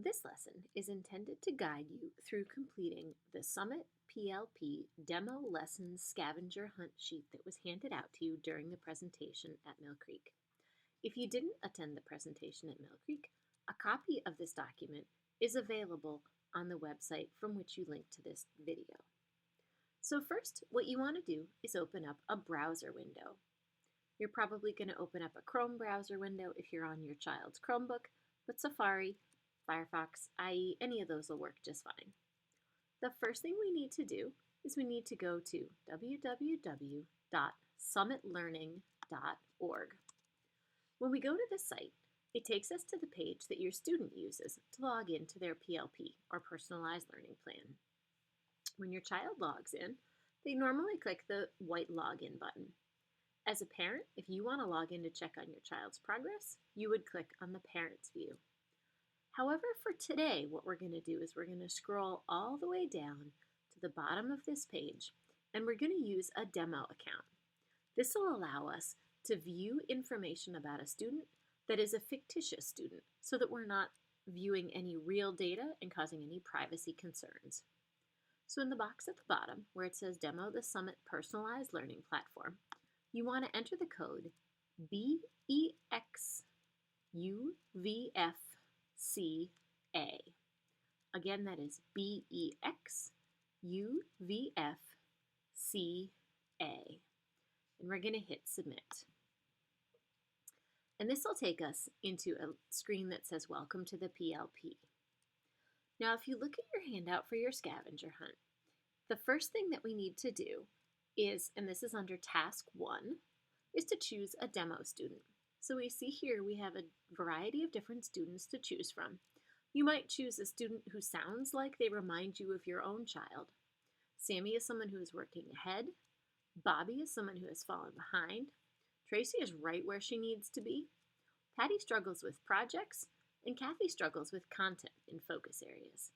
This lesson is intended to guide you through completing the Summit PLP Demo Lessons Scavenger Hunt sheet that was handed out to you during the presentation at Mill Creek. If you didn't attend the presentation at Mill Creek, a copy of this document is available on the website from which you link to this video. So first, what you want to do is open up a browser window. You're probably going to open up a Chrome browser window if you're on your child's Chromebook, but Safari, Firefox, IE, any of those will work just fine. The first thing we need to do is we need to go to www.summitlearning.org. When we go to this site, it takes us to the page that your student uses to log into their PLP, or Personalized Learning Plan. When your child logs in, they normally click the white login button. As a parent, if you want to log in to check on your child's progress, you would click on the Parents view. However, for today, what we're going to do is we're going to scroll all the way down to the bottom of this page, and we're going to use a demo account. This will allow us to view information about a student that is a fictitious student, so that we're not viewing any real data and causing any privacy concerns. So in the box at the bottom, where it says Demo the Summit Personalized Learning Platform, you want to enter the code BEXUVFCA. Again, that is BEXUVFCA. And we're going to hit Submit. And this will take us into a screen that says Welcome to the PLP. Now, if you look at your handout for your scavenger hunt, the first thing that we need to do is, and this is under Task 1, is to choose a demo student. So we see here we have a variety of different students to choose from. You might choose a student who sounds like they remind you of your own child. Sammy is someone who is working ahead. Bobby is someone who has fallen behind. Tracy is right where she needs to be. Patty struggles with projects, and Kathy struggles with content in focus areas.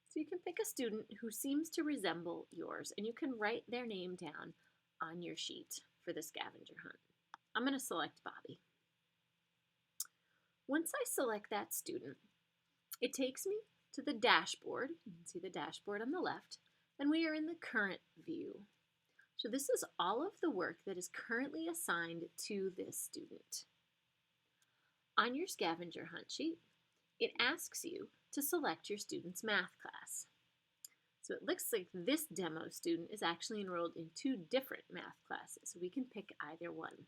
So you can pick a student who seems to resemble yours, and you can write their name down on your sheet for the scavenger hunt. I'm going to select Bobby. Once I select that student, it takes me to the dashboard. You can see the dashboard on the left, and we are in the current view. So this is all of the work that is currently assigned to this student. On your scavenger hunt sheet, it asks you to select your student's math class. So it looks like this demo student is actually enrolled in two different math classes, so we can pick either one.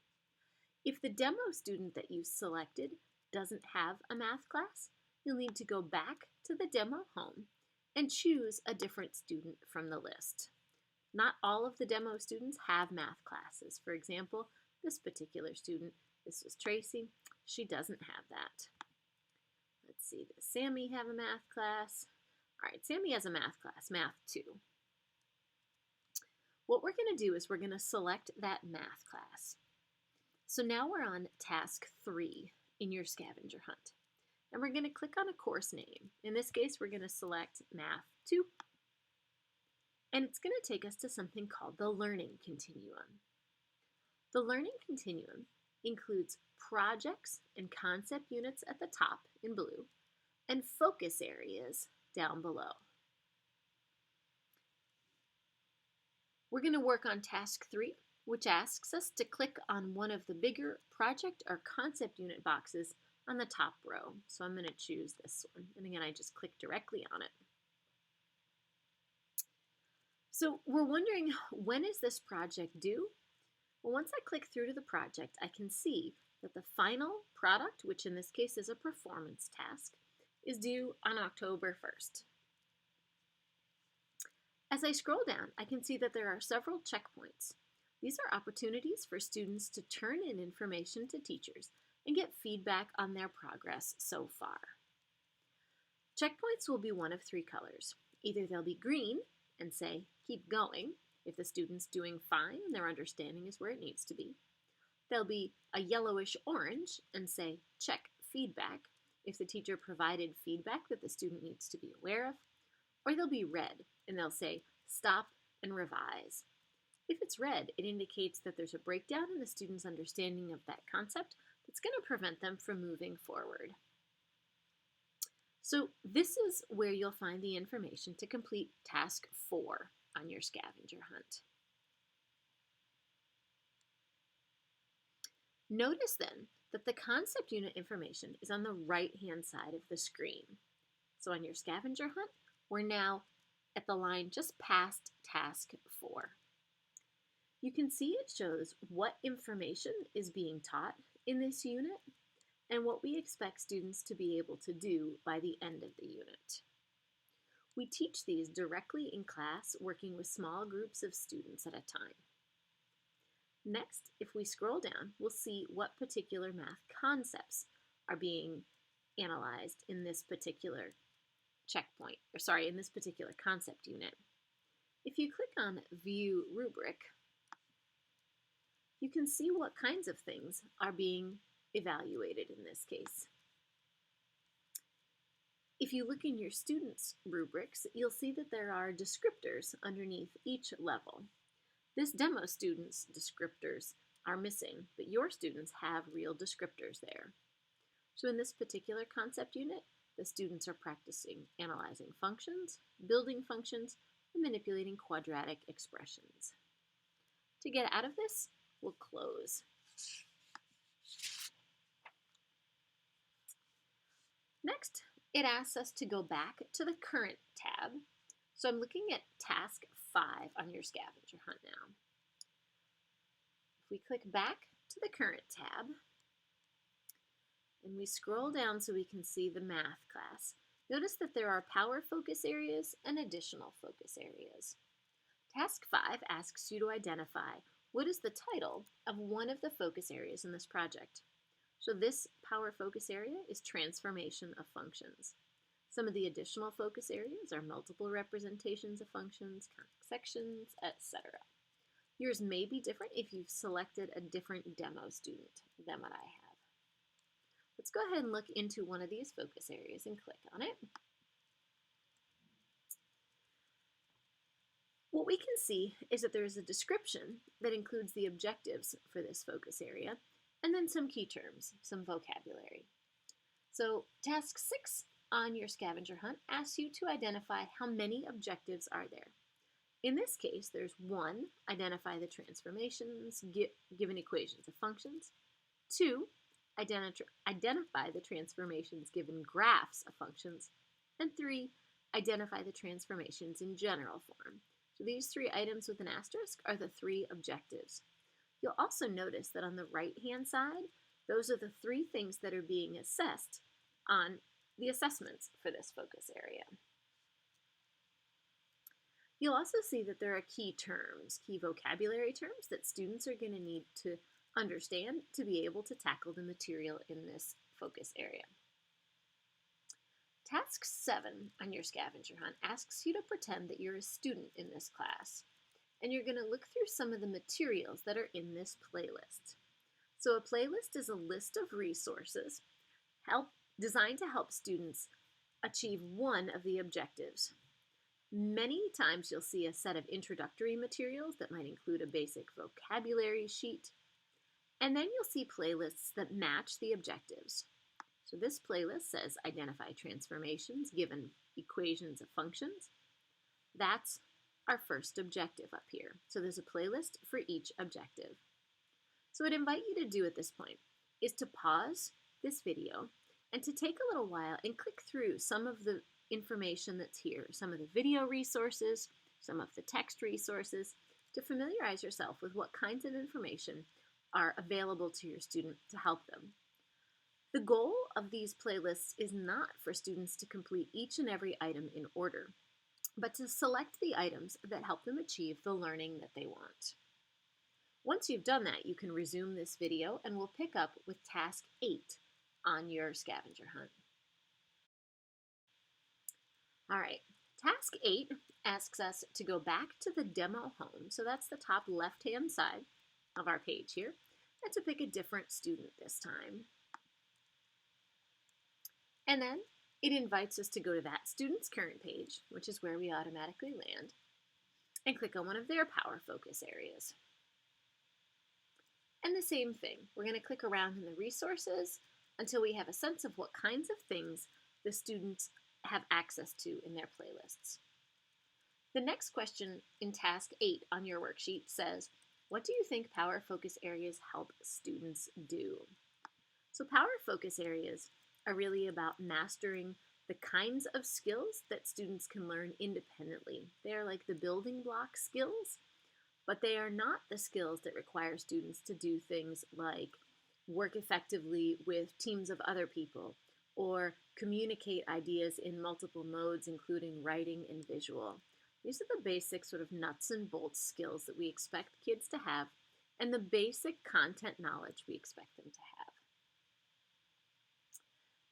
If the demo student that you selected doesn't have a math class, you'll need to go back to the demo home and choose a different student from the list. Not all of the demo students have math classes. For example, this particular student, this was Tracy, she doesn't have that. Let's see, does Sammy have a math class? All right, Sammy has a math class, Math 2. What we're going to do is we're going to select that math class. So now we're on Task 3 in your scavenger hunt. And we're going to click on a course name. In this case, we're going to select Math 2. And it's going to take us to something called the Learning Continuum. The Learning Continuum includes projects and concept units at the top in blue and focus areas down below. We're going to work on Task 3, which asks us to click on one of the bigger project or concept unit boxes on the top row. So I'm going to choose this one. And again, I just click directly on it. So we're wondering, when is this project due? Well, once I click through to the project, I can see that the final product, which in this case is a performance task, is due on October 1st. As I scroll down, I can see that there are several checkpoints. These are opportunities for students to turn in information to teachers and get feedback on their progress so far. Checkpoints will be one of three colors. Either they'll be green and say, keep going, if the student's doing fine and their understanding is where it needs to be. They'll be a yellowish orange and say, check feedback, if the teacher provided feedback that the student needs to be aware of. Or they'll be red and they'll say, stop and revise. If it's red, it indicates that there's a breakdown in the student's understanding of that concept that's going to prevent them from moving forward. So this is where you'll find the information to complete task 4 on your scavenger hunt. Notice then that the concept unit information is on the right-hand side of the screen. So on your scavenger hunt, we're now at the line just past task 4. You can see it shows what information is being taught in this unit and what we expect students to be able to do by the end of the unit. We teach these directly in class, working with small groups of students at a time. Next, if we scroll down, we'll see what particular math concepts are being analyzed in this particular in this particular concept unit. If you click on View Rubric, you can see what kinds of things are being evaluated in this case. If you look in your students' rubrics, you'll see that there are descriptors underneath each level. This demo student's descriptors are missing, but your students have real descriptors there. So in this particular concept unit, the students are practicing analyzing functions, building functions, and manipulating quadratic expressions. To get out of this, we'll close. Next, it asks us to go back to the current tab. So I'm looking at task 5 on your scavenger hunt now. If we click back to the current tab, and we scroll down so we can see the math class, notice that there are power focus areas and additional focus areas. Task 5 asks you to identify what is the title of one of the focus areas in this project. So this power focus area is transformation of functions. Some of the additional focus areas are multiple representations of functions, conic sections, etc. Yours may be different if you've selected a different demo student than what I have. Let's go ahead and look into one of these focus areas and click on it. What we can see is that there is a description that includes the objectives for this focus area, and then some key terms, some vocabulary. So task 6 on your scavenger hunt asks you to identify how many objectives are there. In this case, there's 1, identify the transformations given equations of functions. 2, identify the transformations given graphs of functions. And 3, identify the transformations in general form. So these 3 items with an asterisk are the 3 objectives. You'll also notice that on the right-hand side, those are the 3 things that are being assessed on the assessments for this focus area. You'll also see that there are key terms, key vocabulary terms that students are going to need to understand to be able to tackle the material in this focus area. Task 7 on your scavenger hunt asks you to pretend that you're a student in this class, and you're going to look through some of the materials that are in this playlist. So a playlist is a list of resources designed to help students achieve one of the objectives. Many times you'll see a set of introductory materials that might include a basic vocabulary sheet, and then you'll see playlists that match the objectives. So this playlist says identify transformations given equations of functions. That's our first objective up here. So there's a playlist for each objective. So what I'd invite you to do at this point is to pause this video and to take a little while and click through some of the information that's here, some of the video resources, some of the text resources, to familiarize yourself with what kinds of information are available to your student to help them. The goal of these playlists is not for students to complete each and every item in order, but to select the items that help them achieve the learning that they want. Once you've done that, you can resume this video and we'll pick up with task 8 on your scavenger hunt. All right, task 8 asks us to go back to the demo home, so that's the top left-hand side of our page here, and to pick a different student this time. And then it invites us to go to that student's current page, which is where we automatically land, and click on one of their power focus areas. And the same thing, we're going to click around in the resources until we have a sense of what kinds of things the students have access to in their playlists. The next question in task 8 on your worksheet says, what do you think power focus areas help students do? So power focus areas are really about mastering the kinds of skills that students can learn independently. They are like the building block skills, but they are not the skills that require students to do things like work effectively with teams of other people or communicate ideas in multiple modes, including writing and visual. These are the basic sort of nuts and bolts skills that we expect kids to have and the basic content knowledge we expect them to have.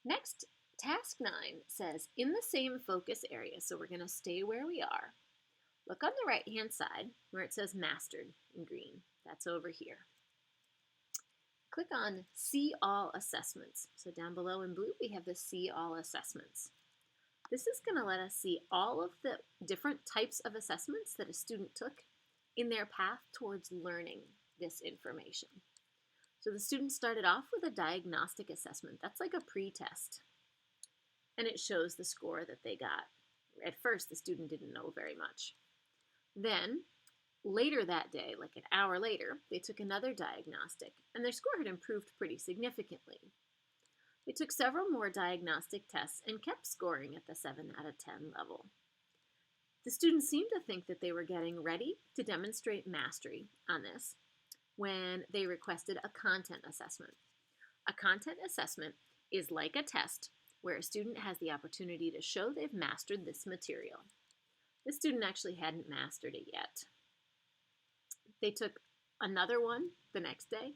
Next, task 9 says, in the same focus area, so we're going to stay where we are, look on the right-hand side where it says mastered in green. That's over here. Click on See All Assessments. So down below in blue, we have the See All Assessments. This is going to let us see all of the different types of assessments that a student took in their path towards learning this information. So the student started off with a diagnostic assessment. That's like a pre-test. And it shows the score that they got. At first, the student didn't know very much. Then, later that day, like an hour later, they took another diagnostic, and their score had improved pretty significantly. They took several more diagnostic tests and kept scoring at the 7 out of 10 level. The students seemed to think that they were getting ready to demonstrate mastery on this when they requested a content assessment. A content assessment is like a test where a student has the opportunity to show they've mastered this material. The student actually hadn't mastered it yet. They took another one the next day,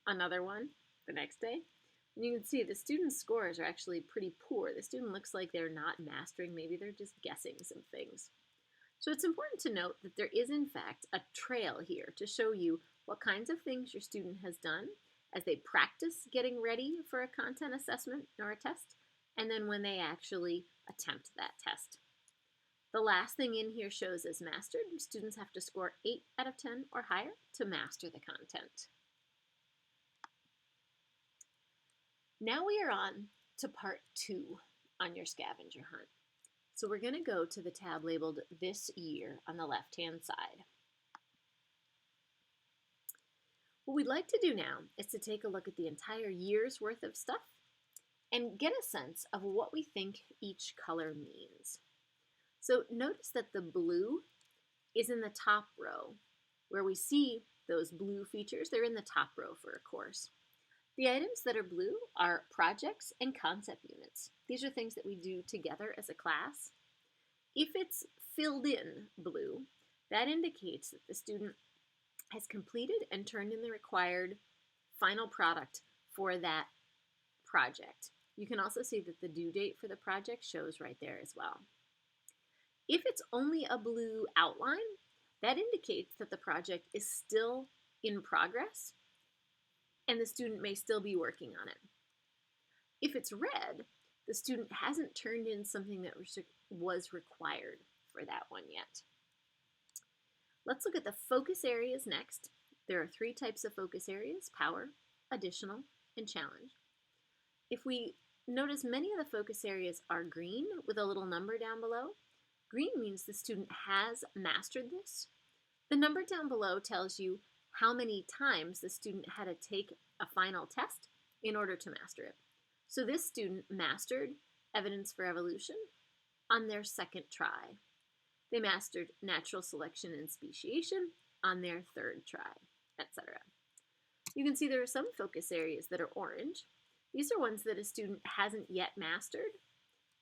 another one the next day, and you can see the student's scores are actually pretty poor. The student looks like they're not mastering, maybe they're just guessing some things. So it's important to note that there is in fact a trail here to show you what kinds of things your student has done as they practice getting ready for a content assessment or a test, and then when they actually attempt that test. The last thing in here shows as mastered. Students have to score 8 out of 10 or higher to master the content. Now we are on to part 2 on your scavenger hunt. So we're going to go to the tab labeled This Year on the left-hand side. What we'd like to do now is to take a look at the entire year's worth of stuff and get a sense of what we think each color means. So notice that the blue is in the top row. Where we see those blue features, they're in the top row for a course. The items that are blue are projects and concept units. These are things that we do together as a class. If it's filled in blue, that indicates that the student has completed and turned in the required final product for that project. You can also see that the due date for the project shows right there as well. If it's only a blue outline, that indicates that the project is still in progress and the student may still be working on it. If it's red, the student hasn't turned in something that was required for that one yet. Let's look at the focus areas next. There are 3 types of focus areas: power, additional, and challenge. If we notice, many of the focus areas are green with a little number down below. Green means the student has mastered this. The number down below tells you how many times the student had to take a final test in order to master it. So this student mastered evidence for evolution on their 2nd try. They mastered natural selection and speciation on their 3rd try, etc. You can see there are some focus areas that are orange. These are ones that a student hasn't yet mastered,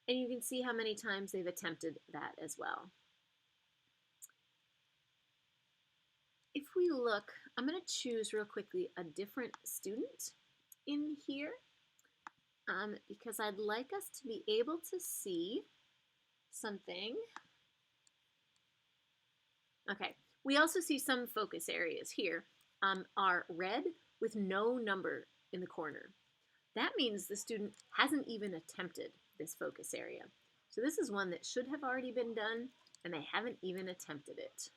and you can see how many times they've attempted that as well. If we look, I'm going to choose real quickly a different student in here because I'd like us to be able to see something. Okay, we also see some focus areas here are red with no number in the corner. That means the student hasn't even attempted this focus area. So this is one that should have already been done and they haven't even attempted it.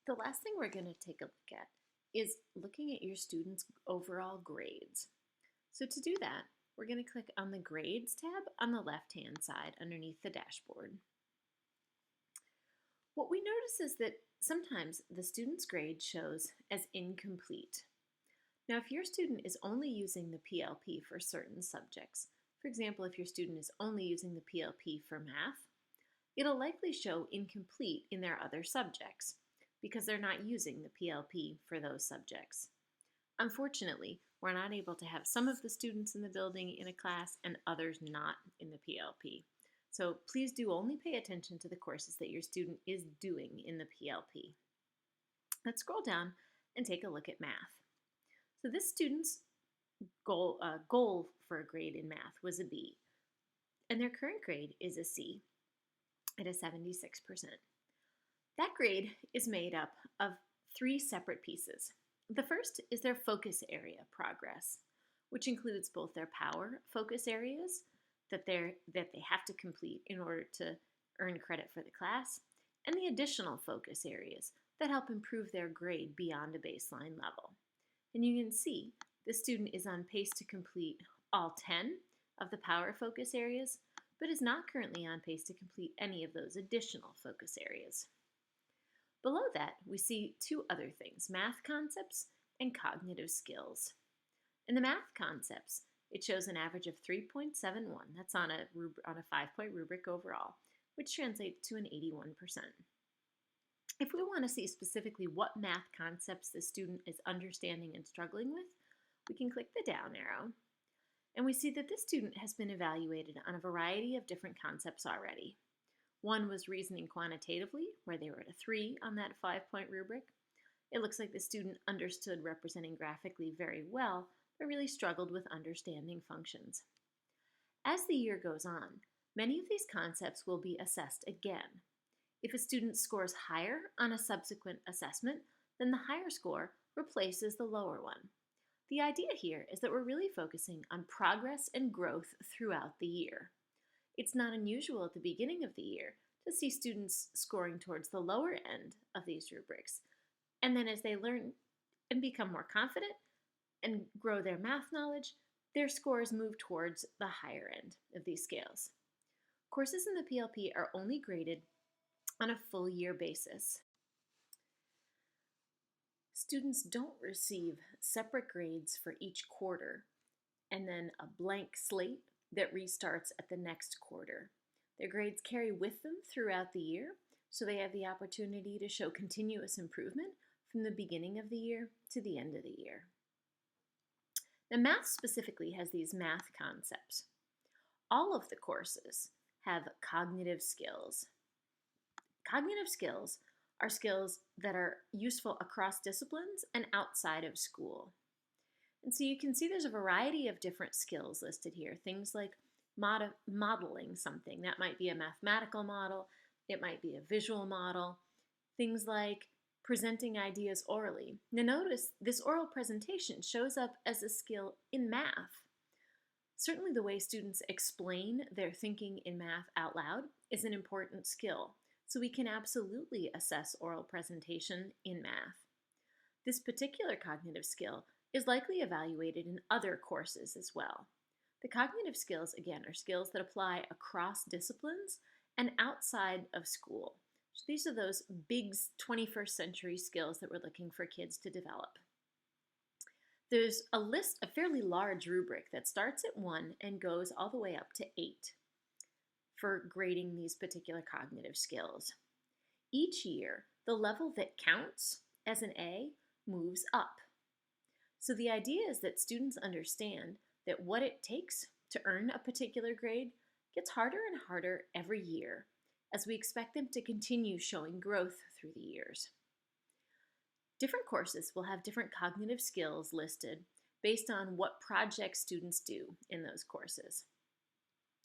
The last thing we're going to take a look at is looking at your students' overall grades. So to do that, we're going to click on the Grades tab on the left-hand side underneath the dashboard. What we notice is that sometimes the student's grade shows as incomplete. Now, if your student is only using the PLP for certain subjects, for example, if your student is only using the PLP for math, it'll likely show incomplete in their other subjects because they're not using the PLP for those subjects. Unfortunately, we're not able to have some of the students in the building in a class and others not in the PLP. So please do only pay attention to the courses that your student is doing in the PLP. Let's scroll down and take a look at math. So this student's goal for a grade in math was a B, and their current grade is a C at a 76%. That grade is made up of 3 separate pieces. The first is their focus area progress, which includes both their power focus areas that they have to complete in order to earn credit for the class, and the additional focus areas that help improve their grade beyond a baseline level. And you can see the student is on pace to complete all 10 of the power focus areas, but is not currently on pace to complete any of those additional focus areas. Below that, we see 2 other things, math concepts and cognitive skills. In the math concepts, it shows an average of 3.71. That's on a 5-point rubric overall, which translates to an 81%. If we want to see specifically what math concepts the student is understanding and struggling with, we can click the down arrow, and we see that this student has been evaluated on a variety of different concepts already. One was reasoning quantitatively, where they were at a 3 on that 5-point rubric. It looks like the student understood representing graphically very well, but really struggled with understanding functions. As the year goes on, many of these concepts will be assessed again. If a student scores higher on a subsequent assessment, then the higher score replaces the lower one. The idea here is that we're really focusing on progress and growth throughout the year. It's not unusual at the beginning of the year to see students scoring towards the lower end of these rubrics. And then as they learn and become more confident and grow their math knowledge, their scores move towards the higher end of these scales. Courses in the PLP are only graded on a full year basis. Students don't receive separate grades for each quarter and then a blank slate that restarts at the next quarter. Their grades carry with them throughout the year, so they have the opportunity to show continuous improvement from the beginning of the year to the end of the year. Now, math specifically has these math concepts. All of the courses have cognitive skills. Cognitive skills are skills that are useful across disciplines and outside of school. And so you can see there's a variety of different skills listed here. Things like modeling something. That might be a mathematical model. It might be a visual model. Things like presenting ideas orally. Now notice this oral presentation shows up as a skill in math. Certainly the way students explain their thinking in math out loud is an important skill. So we can absolutely assess oral presentation in math. This particular cognitive skill is likely evaluated in other courses as well. The cognitive skills, again, are skills that apply across disciplines and outside of school. So these are those big 21st century skills that we're looking for kids to develop. There's a fairly large rubric that starts at 1 and goes all the way up to 8 for grading these particular cognitive skills. Each year, the level that counts as an A moves up. So the idea is that students understand that what it takes to earn a particular grade gets harder and harder every year as we expect them to continue showing growth through the years. Different courses will have different cognitive skills listed based on what projects students do in those courses.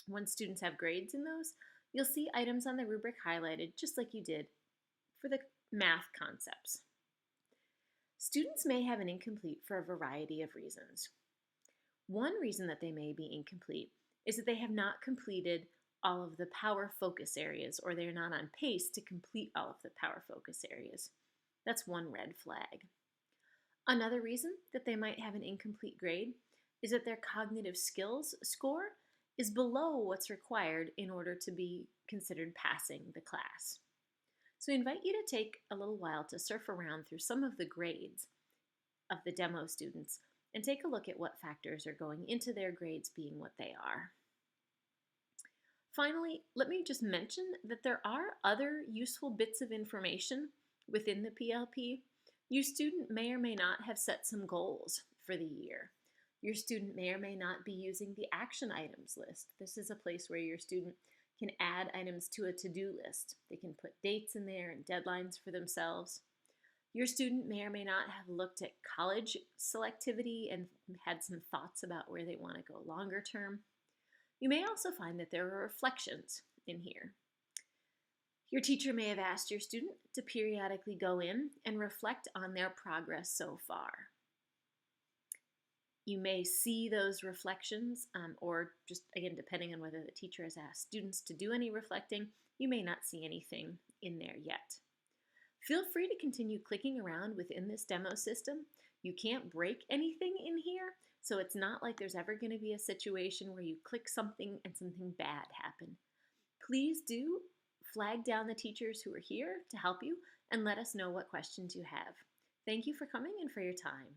When students have grades in those, you'll see items on the rubric highlighted just like you did for the math concepts. Students may have an incomplete for a variety of reasons. One reason that they may be incomplete is that they have not completed all of the power focus areas, or they're not on pace to complete all of the power focus areas. That's one red flag. Another reason that they might have an incomplete grade is that their cognitive skills score is below what's required in order to be considered passing the class. So I invite you to take a little while to surf around through some of the grades of the demo students and take a look at what factors are going into their grades being what they are. Finally, let me just mention that there are other useful bits of information within the PLP. Your student may or may not have set some goals for the year. Your student may or may not be using the action items list. This is a place where your student can add items to a to-do list. They can put dates in there and deadlines for themselves. Your student may or may not have looked at college selectivity and had some thoughts about where they want to go longer term. You may also find that there are reflections in here. Your teacher may have asked your student to periodically go in and reflect on their progress so far. You may see those reflections, or just, again, depending on whether the teacher has asked students to do any reflecting, you may not see anything in there yet. Feel free to continue clicking around within this demo system. You can't break anything in here, so it's not like there's ever going to be a situation where you click something and something bad happened. Please do flag down the teachers who are here to help you and let us know what questions you have. Thank you for coming and for your time.